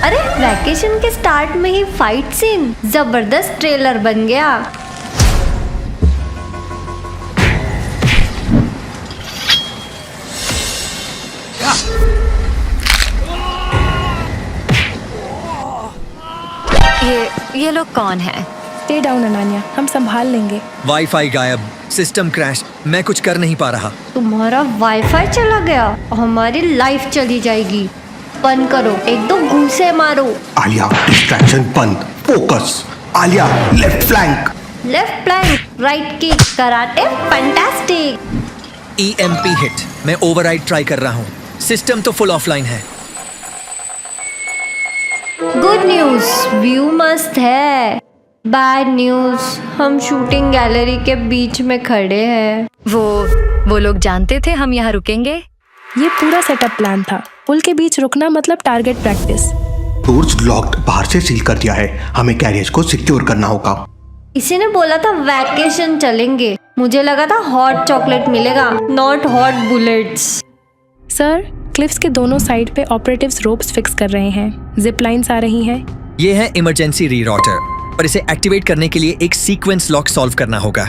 अरे वैकेशन के स्टार्ट में ही फाइट सीन, जबरदस्त ट्रेलर बन गया। ये लोग कौन है? स्टे डाउन अनन्या, हम संभाल लेंगे। वाईफाई गायब, सिस्टम क्रैश, मैं कुछ कर नहीं पा रहा। तुम्हारा वाईफाई चला गया, हमारी लाइफ चली जाएगी। बंद करो, एक दो घूंसे मारो। आलिया, डिस्ट्रैक्शन बंद, focus. Alia, left flank. Left flank, right kick, karate fantastic. EMP hit, मैं ओवरराइड ट्राई कर रहा हूँ। सिस्टम तो फुल ऑफलाइन है। गुड न्यूज, व्यू मस्त है। बैड न्यूज, हम शूटिंग गैलरी के बीच में खड़े हैं। वो लोग जानते थे हम यहाँ रुकेंगे? ये पूरा सेटअप प्लान था। पुल के बीच रुकना मतलब टारगेट प्रैक्टिस। डोर्स लॉक्ड, बाहर से सील कर दिया है। हमें कैरियर्स को सिक्योर करना होगा। किसी ने बोला था वैकेशन चलेंगे, मुझे लगा था हॉट चॉकलेट मिलेगा, not hot bullets. Sir, cliffs के दोनों साइड पे ऑपरेटिव्स रोप्स फिक्स कर रहे हैं। जिप लाइंस आ रही हैं। ये है इमरजेंसी रीरूटर, पर इसे एक्टिवेट करने के लिए एक सीक्वेंस लॉक सॉल्व करना होगा।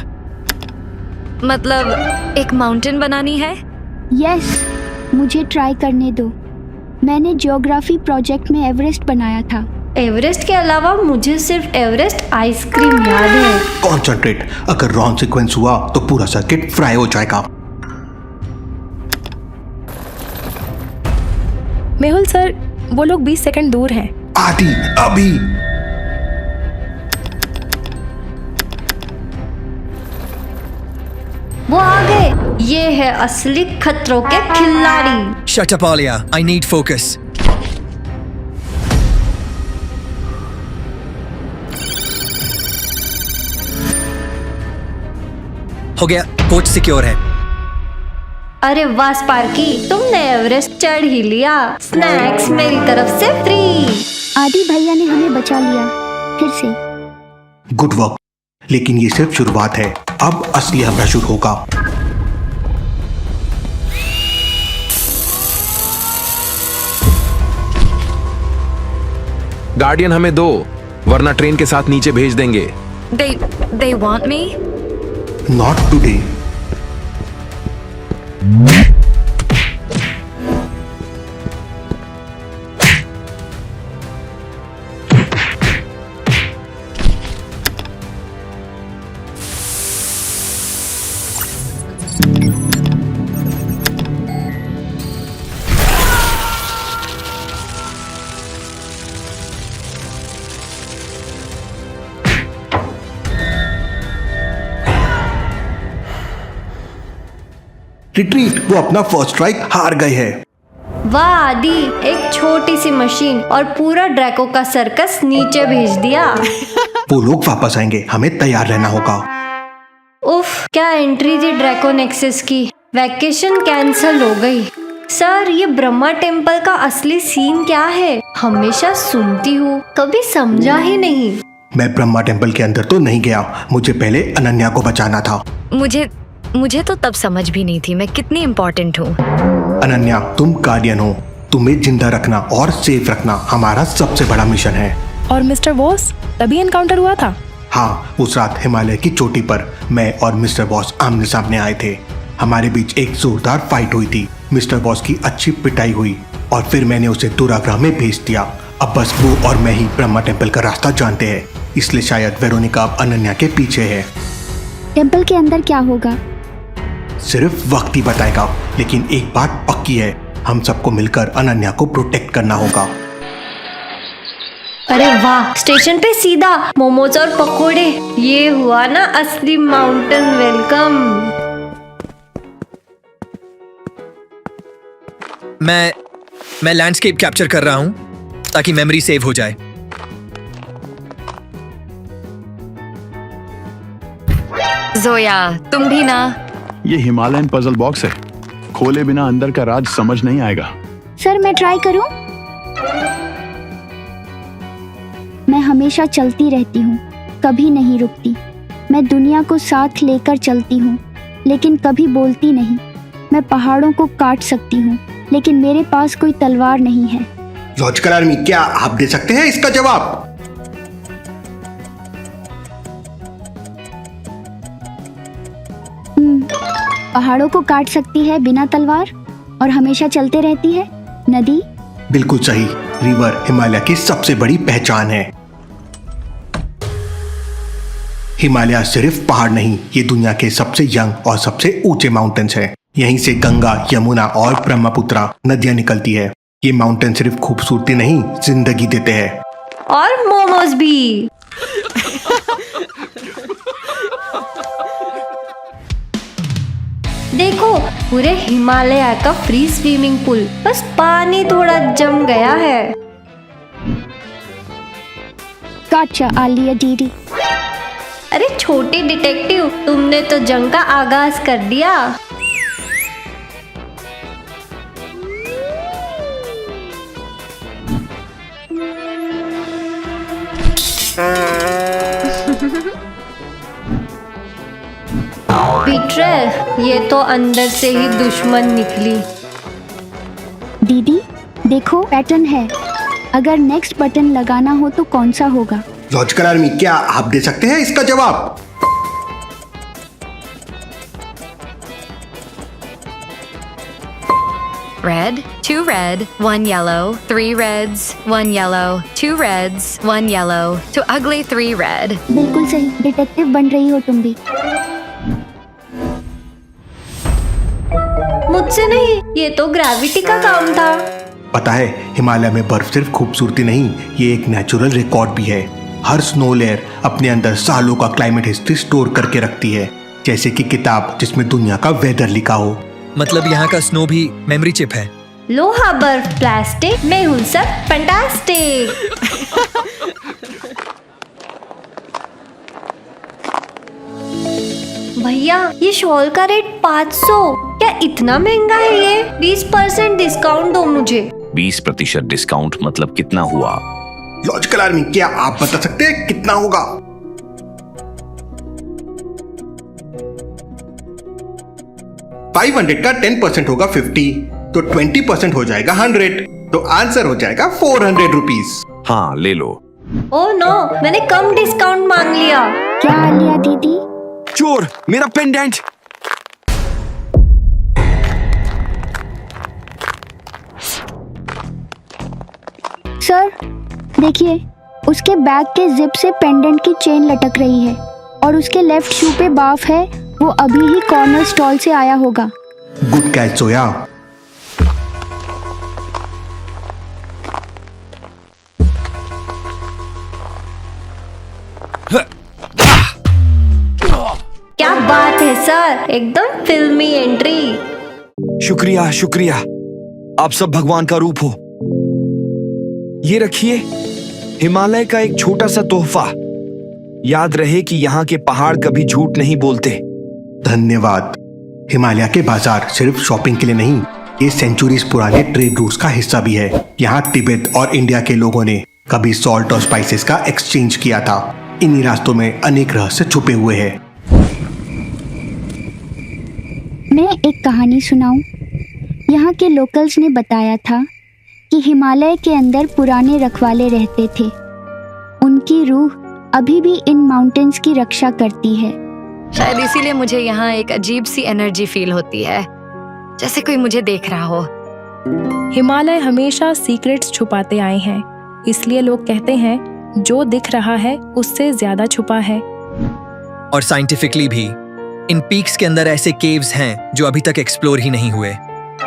मतलब एक माउंटेन बनानी है? यस, मुझे ट्राई करने दो। मैंने ज्योग्राफी प्रोजेक्ट में एवरेस्ट बनाया था। एवरेस्ट के अलावा मुझे सिर्फ एवरेस्ट आइसक्रीम याद है। कॉन्सेंट्रेट, अगर रॉन्ग सीक्वेंस हुआ तो पूरा सर्किट फ्राई हो जाएगा। मेहुल सर, वो लोग 20 सेकंड दूर हैं। आदि, अभी। वो आ गए, ये है असली खतरों के खिलाड़ी। Shut up Alia, I need focus. हो गया, कोच सिक्योर है। अरे वाह स्पार्की, तुमने एवरेस्ट चढ़ ही लिया। स्नैक्स मेरी तरफ से फ्री। आदि भैया ने हमें बचा लिया फिर से। गुड वर्क, लेकिन ये सिर्फ शुरुआत है। अब असली हमला शुरू होगा। गार्डियन हमें दो, वरना ट्रेन के साथ नीचे भेज देंगे। They want me? Not today. Retreat, वो अपना फर्स्ट स्ट्राइक हार गए हैं। वाह आदि, एक छोटी सी मशीन और पूरा ड्रैको का सर्कस नीचे भेज दिया। वो लोग वापस आएंगे, हमें तैयार रहना होगा। उफ, क्या एंट्री थी ड्रैको नेक्सस की। वैकेशन कैंसल हो गई। सर, ये ब्रह्मा टेम्पल का असली सीन क्या है? हमेशा सुनती हूँ, कभी समझा ही नहीं। मैं ब्रह्मा टेम्पल के अंदर तो नहीं गया, मुझे पहले अनन्या को बचाना था। मुझे तो तब समझ भी नहीं थी मैं कितनी इम्पोर्टेंट हूँ। अनन्या, तुम गार्डियन हो, तुम्हें जिंदा रखना और सेफ रखना हमारा सबसे बड़ा मिशन है। और मिस्टर बॉस, तभी एनकाउंटर हुआ था? हाँ, उस रात हिमालय की चोटी पर मैं और मिस्टर बॉस आमने सामने आए थे। हमारे बीच एक जोरदार फाइट हुई थी। मिस्टर बॉस की अच्छी पिटाई हुई और फिर मैंने उसे दुराग्रह में भेज दिया। अब बस वो और मैं ही ब्रह्मा टेम्पल का रास्ता जानते हैं, इसलिए शायद वेरोनिका अब अनन्या के पीछे है। टेम्पल के अंदर क्या होगा? सिर्फ वक्त ही बताएगा, लेकिन एक बात पक्की है, हम सबको मिलकर अनन्या को प्रोटेक्ट करना होगा। अरे वाह, स्टेशन पे सीधा मोमोज और पकोड़े। ये हुआ ना असली माउंटेन वेलकम। मैं लैंडस्केप कैप्चर कर रहा हूँ ताकि मेमोरी सेव हो जाए। जोया, तुम भी ना। ये हिमालयन पजल बॉक्स है, खोले बिना अंदर का राज समझ नहीं आएगा। सर, मैं ट्राई करूं? मैं हमेशा चलती रहती हूँ, कभी नहीं रुकती। मैं दुनिया को साथ लेकर चलती हूँ, लेकिन कभी बोलती नहीं। मैं पहाड़ों को काट सकती हूँ, लेकिन मेरे पास कोई तलवार नहीं है। लॉजिकल आर्मी, क्या आप दे सकते हैं इसका जवाब? पहाड़ों को काट सकती है बिना तलवार और हमेशा चलते रहती है नदी। बिल्कुल सही। रिवर हिमालय की सबसे बड़ी पहचान है। हिमालय सिर्फ पहाड़ नहीं, ये दुनिया के सबसे यंग और सबसे ऊंचे माउंटेन्स हैं। यहीं से गंगा, यमुना और ब्रह्मपुत्र नदियां निकलती है। ये माउंटेन सिर्फ खूबसूरती नहीं, जिंदगी देते हैं। और मोमोज भी। देखो, पूरे हिमालय का फ्री स्विमिंग पूल, बस पानी थोड़ा जम गया है। गॉटचा आलिया दीदी। अरे छोटी डिटेक्टिव, तुमने तो जंग का आगाज कर दिया। पीटर, ये तो अंदर से ही दुश्मन निकली। दीदी देखो, पैटर्न है। अगर नेक्स्ट बटन लगाना हो तो कौन सा होगा? लॉजिकल आर्मी, क्या आप दे सकते हैं इसका जवाब? Red, 2 red, 1 yellow, 3 reds, 1 yellow, 2 reds, 1 yellow, to ugly 3 red. बिल्कुल सही। डिटेक्टिव बन रही हो तुम भी। मुझसे नहीं, ये तो ग्रेविटी का काम था। पता है, हिमालय में बर्फ सिर्फ खूबसूरती नहीं, ये एक नेचुरल रिकॉर्ड भी है। हर स्नो लेयर अपने अंदर सालों का क्लाइमेट हिस्ट्री स्टोर करके रखती है, जैसे कि किताब जिसमें दुनिया का वेदर लिखा हो। मतलब यहाँ का स्नो भी मेमोरी चिप है। लोहा, बर्फ, प्लास्टिक, मैं हूँ सब फैंटास्टिक। भैया, ये शॉल का रेट 500। क्या इतना महंगा है ये? 20% डिस्काउंट दो मुझे। 20% डिस्काउंट मतलब कितना हुआ? लॉजिकल आर्मी, क्या आप बता सकते हैं कितना होगा? $500 का 10% होगा 50, तो 20% हो जाएगा 100, तो आंसर हो जाएगा 400 रुपीज। हाँ, ले लो। ओह नो, मैंने कम डिस्काउंट मांग लिया। क्या आलिया दीदी? चोर, मेरा पेंडेंट। सर देखिए, उसके बैग के जिप से पेंडेंट की चेन लटक रही है और उसके लेफ्ट शू पे बाफ है। वो अभी ही कॉर्नर स्टॉल से आया होगा। गुड कैच सोया। क्या बात है सर, एकदम फिल्मी एंट्री। शुक्रिया शुक्रिया, आप सब भगवान का रूप हो। ये रखिए, हिमालय का एक छोटा सा तोहफा। याद रहे कि यहाँ के पहाड़ कभी झूठ नहीं बोलते। धन्यवाद। हिमालय के बाजार सिर्फ शॉपिंग के लिए नहीं, ये सेंचुरीज पुराने ट्रेड रूट्स का हिस्सा भी है। यहाँ तिब्बत और इंडिया के लोगों ने कभी सॉल्ट और स्पाइसेस का एक्सचेंज किया था। इन्हीं रास्तों में अनेक रहस्य छुपे हुए हैं। मैं एक कहानी सुनाऊं? यहाँ के लोकल्स ने बताया था कि हिमालय के अंदर पुराने रखवाले रहते थे। उनकी रूह अभी भी इन माउंटेन्स की रक्षा करती है। शायद इसीलिए मुझे यहाँ एक अजीब सी एनर्जी फील होती है, जैसे कोई मुझे देख रहा हो। हिमालय हमेशा सीक्रेट्स छुपाते आए हैं, इसलिए लोग कहते हैं जो दिख रहा है उससे ज्यादा छुपा है। और साइंटिफिकली भी इन पीक्स के अंदर ऐसे केव्स हैं जो अभी तक एक्सप्लोर ही नहीं हुए।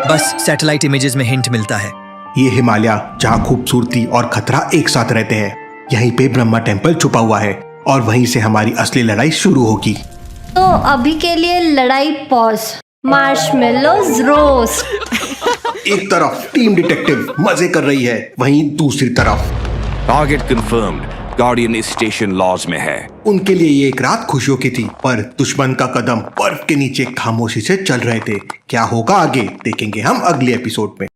बस सैटेलाइट इमेजेस में हिंट मिलता है। ये हिमालय जहाँ खूबसूरती और खतरा एक साथ रहते हैं। यहीं पे ब्रह्मा टेम्पल छुपा हुआ है और वहीं से हमारी असली लड़ाई शुरू होगी। तो अभी के लिए लड़ाई पॉज। Marshmallows roast. एक तरफ टीम डिटेक्टिव मजे कर रही है, वहीं दूसरी तरफ टारगेट कंफर्म्ड, गार्डियन इस स्टेशन लॉज में है। उनके लिए ये एक रात खुशियों की थी, पर दुश्मन का कदम बर्फ के नीचे खामोशी से चल रहे थे। क्या होगा आगे, देखेंगे हम अगले एपिसोड में।